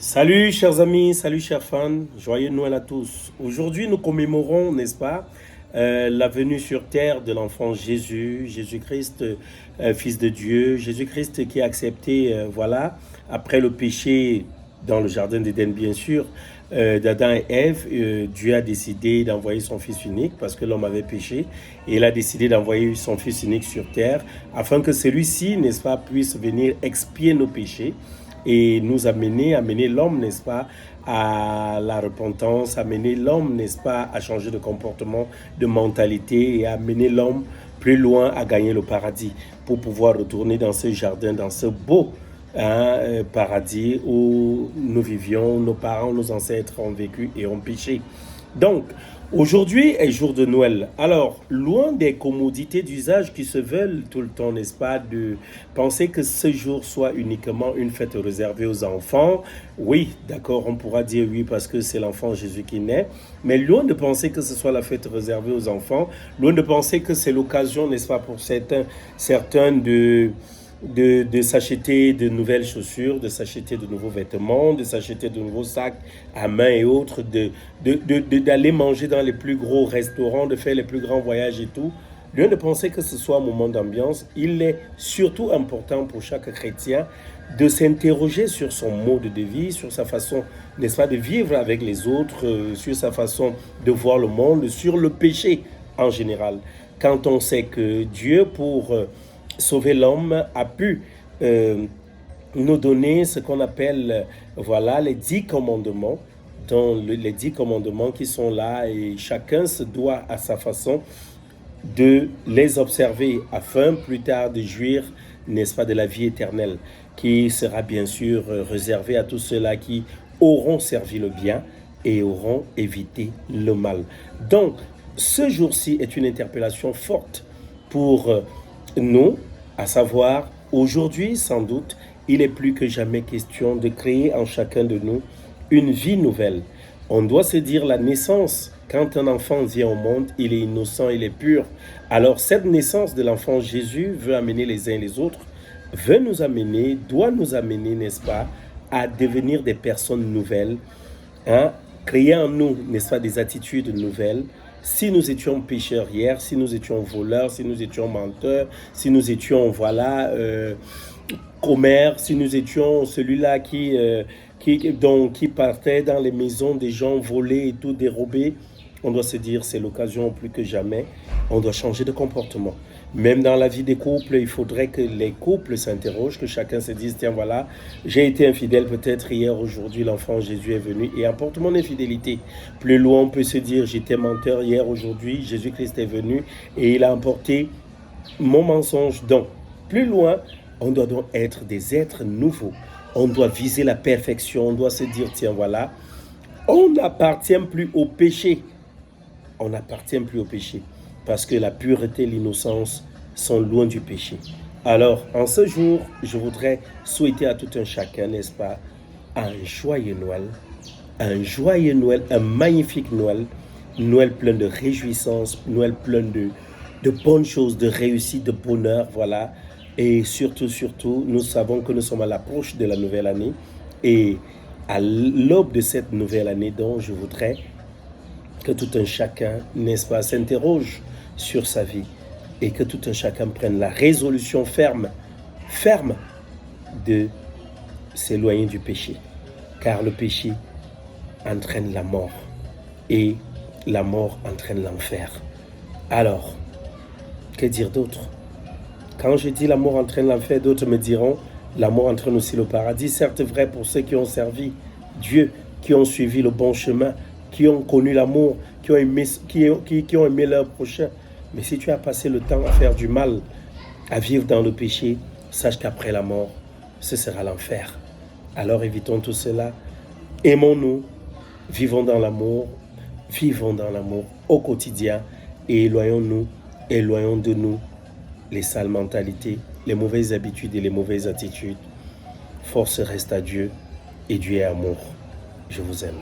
Salut chers amis, salut chers fans, joyeux Noël à tous. Aujourd'hui nous commémorons, n'est-ce pas, la venue sur terre de l'enfant Jésus, Jésus-Christ, Fils de Dieu, Jésus-Christ qui a accepté, après le péché dans le jardin d'Éden bien sûr, d'Adam et Ève, Dieu a décidé d'envoyer son Fils unique parce que l'homme avait péché et il a décidé d'envoyer son Fils unique sur terre afin que celui-ci, n'est-ce pas, puisse venir expier nos péchés et nous amener l'homme, n'est-ce pas, à la repentance, amener l'homme, n'est-ce pas, à changer de comportement, de mentalité et amener l'homme plus loin à gagner le paradis pour pouvoir retourner dans ce jardin, dans ce beau paradis où nous vivions, nos parents, nos ancêtres ont vécu et ont péché. Donc, aujourd'hui est jour de Noël. Alors, loin des commodités d'usage qui se veulent tout le temps, n'est-ce pas, de penser que ce jour soit uniquement une fête réservée aux enfants. Oui, d'accord, on pourra dire oui parce que c'est l'enfant Jésus qui naît. Mais loin de penser que ce soit la fête réservée aux enfants, loin de penser que c'est l'occasion, n'est-ce pas, pour certains de s'acheter de nouvelles chaussures, de s'acheter de nouveaux vêtements, de s'acheter de nouveaux sacs à main et autres, d'aller manger dans les plus gros restaurants, de faire les plus grands voyages et tout. Loin de penser que ce soit un moment d'ambiance, il est surtout important pour chaque chrétien de s'interroger sur son mode de vie, sur sa façon, n'est-ce pas, de vivre avec les autres, sur sa façon de voir le monde, sur le péché en général. Quand on sait que Dieu, pour sauver l'homme, a pu nous donner ce qu'on appelle les 10 commandements, les 10 commandements qui sont là et chacun se doit à sa façon de les observer afin plus tard de jouir, n'est-ce pas, de la vie éternelle qui sera bien sûr réservée à tous ceux-là qui auront servi le bien et auront évité le mal. Donc, ce jour-ci est une interpellation forte pour nous, à savoir, aujourd'hui, sans doute, il est plus que jamais question de créer en chacun de nous une vie nouvelle. On doit se dire la naissance, quand un enfant vient au monde, il est innocent, il est pur. Alors cette naissance de l'enfant Jésus veut amener les uns et les autres, doit nous amener, n'est-ce pas, à devenir des personnes nouvelles, créer en nous, n'est-ce pas, des attitudes nouvelles. Si nous étions pécheurs hier, si nous étions voleurs, si nous étions menteurs, si nous étions, commères, si nous étions celui-là qui partait dans les maisons des gens volés et tout dérobé, on doit se dire c'est l'occasion plus que jamais, on doit changer de comportement. Même dans la vie des couples, il faudrait que les couples s'interrogent, que chacun se dise, tiens voilà, j'ai été infidèle peut-être hier, aujourd'hui l'enfant Jésus est venu et apporte mon infidélité. Plus loin, on peut se dire, j'étais menteur hier, aujourd'hui, Jésus-Christ est venu et il a emporté mon mensonge. Donc, plus loin, on doit donc être des êtres nouveaux. On doit viser la perfection, on doit se dire, tiens voilà, on n'appartient plus au péché. On n'appartient plus au péché. Parce que la pureté et l'innocence sont loin du péché. Alors, en ce jour, je voudrais souhaiter à tout un chacun, n'est-ce pas, un joyeux Noël, un magnifique Noël, Noël plein de réjouissance, Noël plein de bonnes choses, de réussite, de bonheur, voilà. Et surtout, nous savons que nous sommes à l'approche de la nouvelle année. Et à l'aube de cette nouvelle année, donc, je voudrais que tout un chacun, n'est-ce pas, s'interroge sur sa vie et que tout un chacun prenne la résolution ferme de s'éloigner du péché. Car le péché entraîne la mort et la mort entraîne l'enfer. Alors, que dire d'autre? Quand je dis la mort entraîne l'enfer, d'autres me diront la mort entraîne aussi le paradis. Certes vrai pour ceux qui ont servi Dieu, qui ont suivi le bon chemin, qui ont connu l'amour, qui ont aimé leur prochain. Mais si tu as passé le temps à faire du mal, à vivre dans le péché, sache qu'après la mort, ce sera l'enfer. Alors évitons tout cela. Aimons-nous, vivons dans l'amour au quotidien et éloignons de nous les sales mentalités, les mauvaises habitudes et les mauvaises attitudes. Force reste à Dieu et Dieu est amour. Je vous aime.